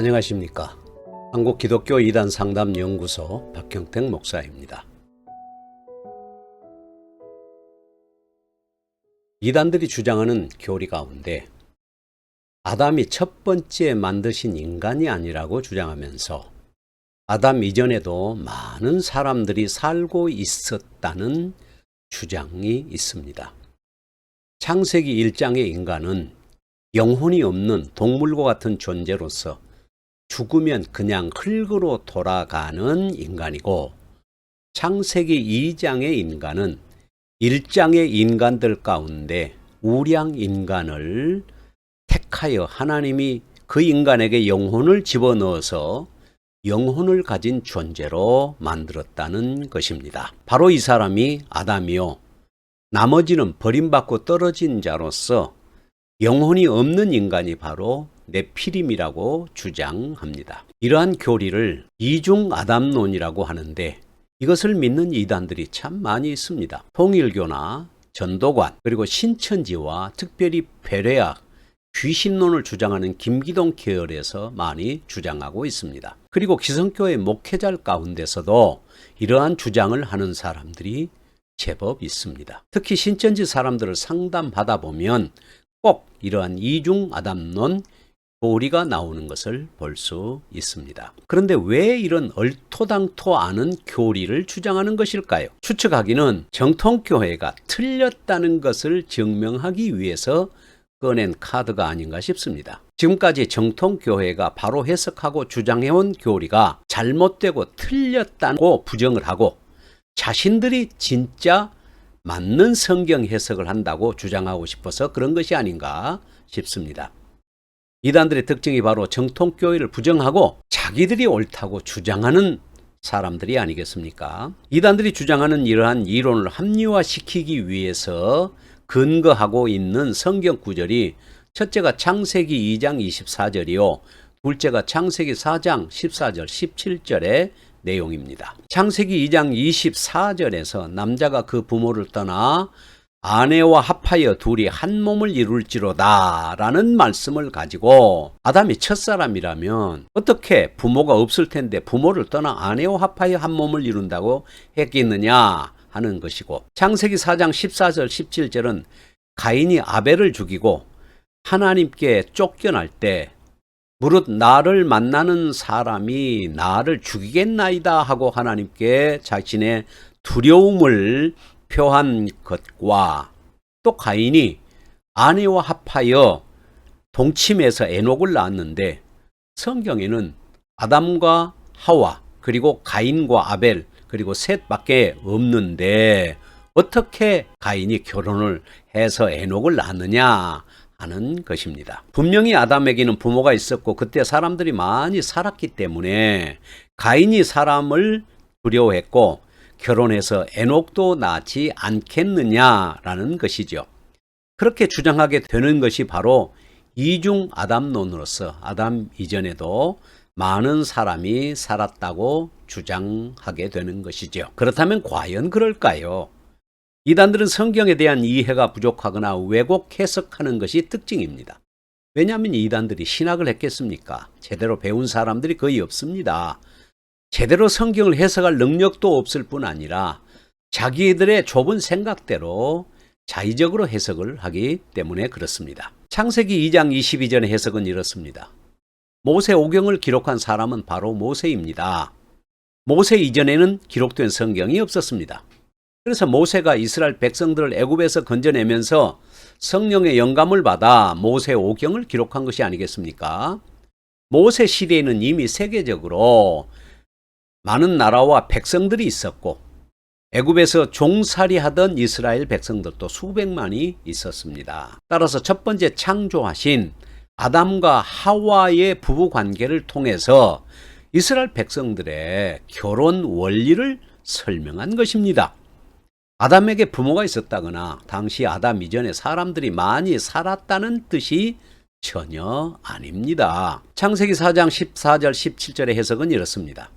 안녕하십니까. 한국기독교 이단상담연구소 박형택 목사입니다. 이단들이 주장하는 교리 가운데 아담이 첫 번째 만드신 인간이 아니라고 주장하면서 아담 이전에도 많은 사람들이 살고 있었다는 주장이 있습니다. 창세기 1장의 인간은 영혼이 없는 동물과 같은 존재로서 죽으면 그냥 흙으로 돌아가는 인간이고, 창세기 2장의 인간은 1장의 인간들 가운데 우량 인간을 택하여 하나님이 그 인간에게 영혼을 집어넣어서 영혼을 가진 존재로 만들었다는 것입니다. 바로 이 사람이 아담이요, 나머지는 버림받고 떨어진 자로서 영혼이 없는 인간이 바로 네피림이라고 주장합니다. 이러한 교리를 이중 아담론이라고 하는데, 이것을 믿는 이단들이 참 많이 있습니다. 통일교나 전도관, 그리고 신천지와 특별히 베레악, 귀신론을 주장하는 김기동 계열에서 많이 주장하고 있습니다. 그리고 기성교회 목회자 가운데서도 이러한 주장을 하는 사람들이 제법 있습니다. 특히 신천지 사람들을 상담하다 보면 꼭 이러한 이중 아담론 교리가 나오는 것을 볼 수 있습니다. 그런데 왜 이런 얼토당토 않은 교리를 주장하는 것일까요? 추측하기는 정통교회가 틀렸다는 것을 증명하기 위해서 꺼낸 카드가 아닌가 싶습니다. 지금까지 정통교회가 바로 해석하고 주장해온 교리가 잘못되고 틀렸다고 부정을 하고, 자신들이 진짜 맞는 성경 해석을 한다고 주장하고 싶어서 그런 것이 아닌가 싶습니다. 이단들의 특징이 바로 정통교회를 부정하고 자기들이 옳다고 주장하는 사람들이 아니겠습니까? 이단들이 주장하는 이러한 이론을 합리화시키기 위해서 근거하고 있는 성경 구절이, 첫째가 창세기 2장 24절이요, 둘째가 창세기 4장 14절 17절의 내용입니다. 창세기 2장 24절에서 남자가 그 부모를 떠나 아내와 합하여 둘이 한 몸을 이룰지로다 라는 말씀을 가지고, 아담이 첫사람이라면 어떻게 부모가 없을 텐데 부모를 떠나 아내와 합하여 한 몸을 이룬다고 했겠느냐 하는 것이고, 창세기 4장 14절 17절은 가인이 아벨을 죽이고 하나님께 쫓겨날 때 무릇 나를 만나는 사람이 나를 죽이겠나이다 하고 하나님께 자신의 두려움을 표한 것과, 또 가인이 아내와 합하여 동침해서 에녹을 낳았는데, 성경에는 아담과 하와 그리고 가인과 아벨 그리고 셋밖에 없는데 어떻게 가인이 결혼을 해서 에녹을 낳느냐 하는 것입니다. 분명히 아담에게는 부모가 있었고 그때 사람들이 많이 살았기 때문에 가인이 사람을 두려워했고 결혼해서 에녹도 낳지 않겠느냐라는 것이죠. 그렇게 주장하게 되는 것이 바로 이중 아담론으로서 아담 이전에도 많은 사람이 살았다고 주장하게 되는 것이죠. 그렇다면 과연 그럴까요? 이단들은 성경에 대한 이해가 부족하거나 왜곡 해석하는 것이 특징입니다. 왜냐하면 이단들이 신학을 했겠습니까? 제대로 배운 사람들이 거의 없습니다. 제대로 성경을 해석할 능력도 없을 뿐 아니라 자기들의 좁은 생각대로 자의적으로 해석을 하기 때문에 그렇습니다. 창세기 2장 22절의 해석은 이렇습니다. 모세 오경을 기록한 사람은 바로 모세입니다. 모세 이전에는 기록된 성경이 없었습니다. 그래서 모세가 이스라엘 백성들을 애굽에서 건져내면서 성령의 영감을 받아 모세 오경을 기록한 것이 아니겠습니까? 모세 시대에는 이미 세계적으로 많은 나라와 백성들이 있었고 애굽에서 종살이하던 이스라엘 백성들도 수백만이 있었습니다. 따라서 첫 번째 창조하신 아담과 하와의 부부 관계를 통해서 이스라엘 백성들의 결혼 원리를 설명한 것입니다. 아담에게 부모가 있었다거나 당시 아담 이전에 사람들이 많이 살았다는 뜻이 전혀 아닙니다. 창세기 4장 14절 17절의 해석은 이렇습니다.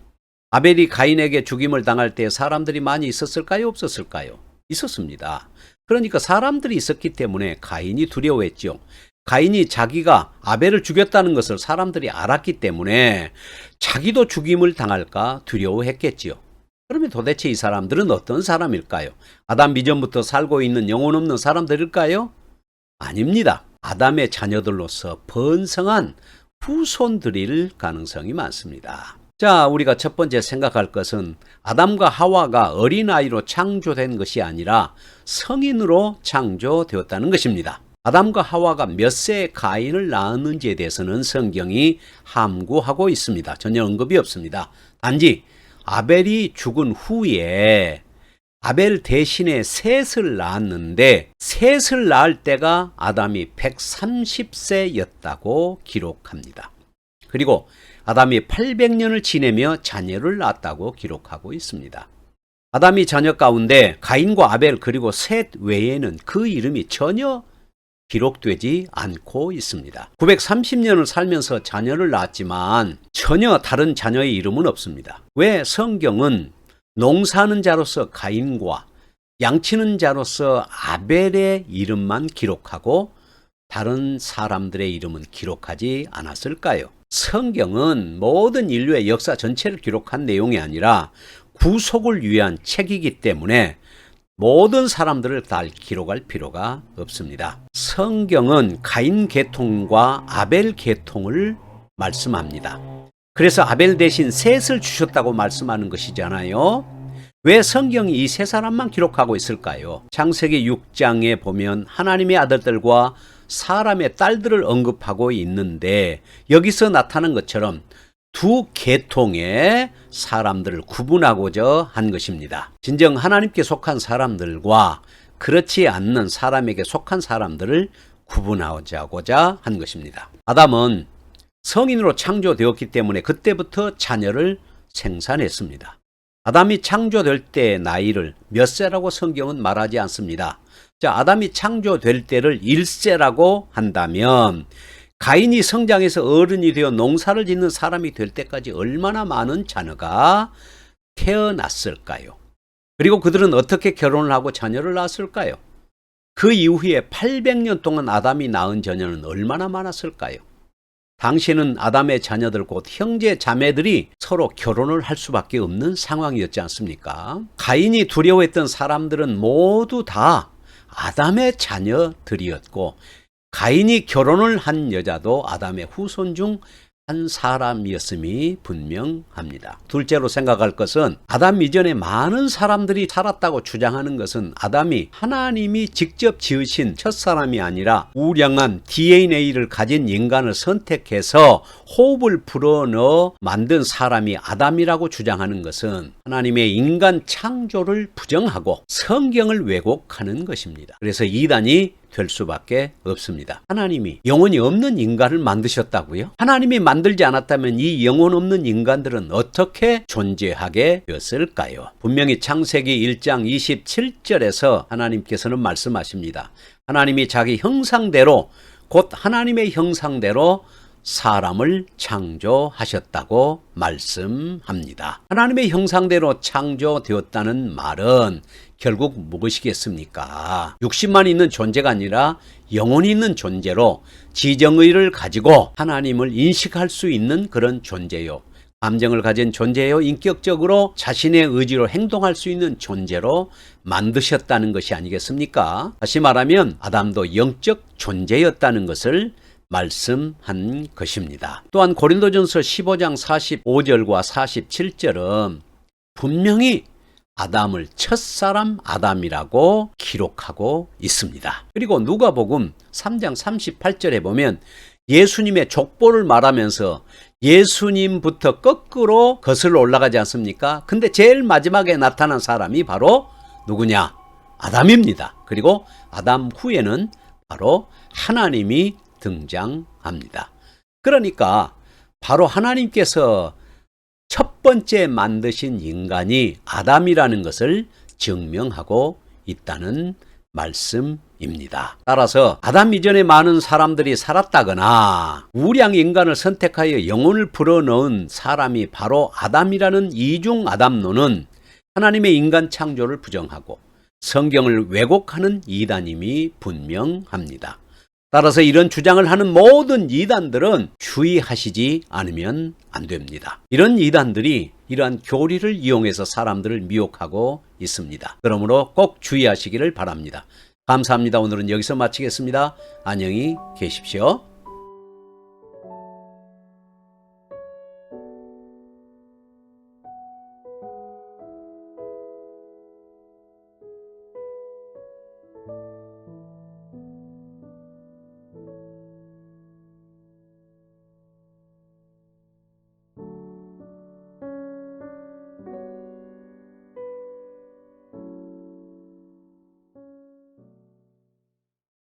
아벨이 가인에게 죽임을 당할 때 사람들이 많이 있었을까요? 없었을까요? 있었습니다. 그러니까 사람들이 있었기 때문에 가인이 두려워했죠. 가인이 자기가 아벨을 죽였다는 것을 사람들이 알았기 때문에 자기도 죽임을 당할까 두려워했겠지요. 그러면 도대체 이 사람들은 어떤 사람일까요? 아담 이전부터 살고 있는 영혼 없는 사람들일까요? 아닙니다. 아담의 자녀들로서 번성한 후손들일 가능성이 많습니다. 자, 우리가 첫 번째 생각할 것은 아담과 하와가 어린아이로 창조된 것이 아니라 성인으로 창조되었다는 것입니다. 아담과 하와가 몇 세에 가인을 낳았는지에 대해서는 성경이 함구하고 있습니다. 전혀 언급이 없습니다. 단지 아벨이 죽은 후에 아벨 대신에 셋을 낳았는데 셋을 낳을 때가 아담이 130세였다고 기록합니다. 그리고 아담이 800년을 지내며 자녀를 낳았다고 기록하고 있습니다. 아담이 자녀 가운데 가인과 아벨 그리고 셋 외에는 그 이름이 전혀 기록되지 않고 있습니다. 930년을 살면서 자녀를 낳았지만 전혀 다른 자녀의 이름은 없습니다. 왜 성경은 농사하는 자로서 가인과 양치는 자로서 아벨의 이름만 기록하고 다른 사람들의 이름은 기록하지 않았을까요? 성경은 모든 인류의 역사 전체를 기록한 내용이 아니라 구속을 위한 책이기 때문에 모든 사람들을 다 기록할 필요가 없습니다. 성경은 가인 계통과 아벨 계통을 말씀합니다. 그래서 아벨 대신 셋을 주셨다고 말씀하는 것이잖아요. 왜 성경이 이 세 사람만 기록하고 있을까요? 창세기 6장에 보면 하나님의 아들들과 사람의 딸들을 언급하고 있는데 여기서 나타난 것처럼 두 계통의 사람들을 구분하고자 한 것입니다. 진정 하나님께 속한 사람들과 그렇지 않는 사람에게 속한 사람들을 구분하고자 한 것입니다. 아담은 성인으로 창조되었기 때문에 그때부터 자녀를 생산했습니다. 아담이 창조될 때의 나이를 몇 세라고 성경은 말하지 않습니다. 자, 아담이 창조될 때를 1세라고 한다면 가인이 성장해서 어른이 되어 농사를 짓는 사람이 될 때까지 얼마나 많은 자녀가 태어났을까요? 그리고 그들은 어떻게 결혼을 하고 자녀를 낳았을까요? 그 이후에 800년 동안 아담이 낳은 자녀는 얼마나 많았을까요? 당시에는 아담의 자녀들 곧 형제 자매들이 서로 결혼을 할 수밖에 없는 상황이었지 않습니까? 가인이 두려워했던 사람들은 모두 다 아담의 자녀들이었고 가인이 결혼을 한 여자도 아담의 후손 중 한 사람이었음이 분명합니다. 둘째로 생각할 것은 아담 이전에 많은 사람들이 살았다고 주장하는 것은 아담이 하나님이 직접 지으신 첫사람이 아니라 우량한 DNA를 가진 인간을 선택해서 호흡을 불어넣어 만든 사람이 아담이라고 주장하는 것은 하나님의 인간 창조를 부정하고 성경을 왜곡하는 것입니다. 그래서 이단이 될 수밖에 없습니다. 하나님이 영혼이 없는 인간을 만드셨다고요? 하나님이 만들지 않았다면 이 영혼 없는 인간들은 어떻게 존재하게 되었을까요? 분명히 창세기 1장 27절에서 하나님께서는 말씀하십니다. 하나님이 자기 형상대로 곧 하나님의 형상대로 사람을 창조하셨다고 말씀합니다. 하나님의 형상대로 창조되었다는 말은 결국 무엇이겠습니까? 육신만 있는 존재가 아니라 영혼이 있는 존재로 지정의를 가지고 하나님을 인식할 수 있는 그런 존재요. 감정을 가진 존재요. 인격적으로 자신의 의지로 행동할 수 있는 존재로 만드셨다는 것이 아니겠습니까? 다시 말하면 아담도 영적 존재였다는 것을 말씀한 것입니다. 또한 고린도전서 15장 45절과 47절은 분명히 아담을 첫사람 아담이라고 기록하고 있습니다. 그리고 누가복음 3장 38절에 보면 예수님의 족보를 말하면서 예수님부터 거꾸로 거슬러 올라가지 않습니까? 근데 제일 마지막에 나타난 사람이 바로 누구냐? 아담입니다. 그리고 아담 후에는 바로 하나님이 등장합니다. 그러니까 바로 하나님께서 첫 번째 만드신 인간이 아담이라는 것을 증명하고 있다는 말씀입니다. 따라서 아담 이전에 많은 사람들이 살았다거나 우량 인간을 선택하여 영혼을 불어넣은 사람이 바로 아담이라는 이중 아담론은 하나님의 인간 창조를 부정하고 성경을 왜곡하는 이단임이 분명합니다. 따라서 이런 주장을 하는 모든 이단들은 주의하시지 않으면 안 됩니다. 이런 이단들이 이러한 교리를 이용해서 사람들을 미혹하고 있습니다. 그러므로 꼭 주의하시기를 바랍니다. 감사합니다. 오늘은 여기서 마치겠습니다. 안녕히 계십시오.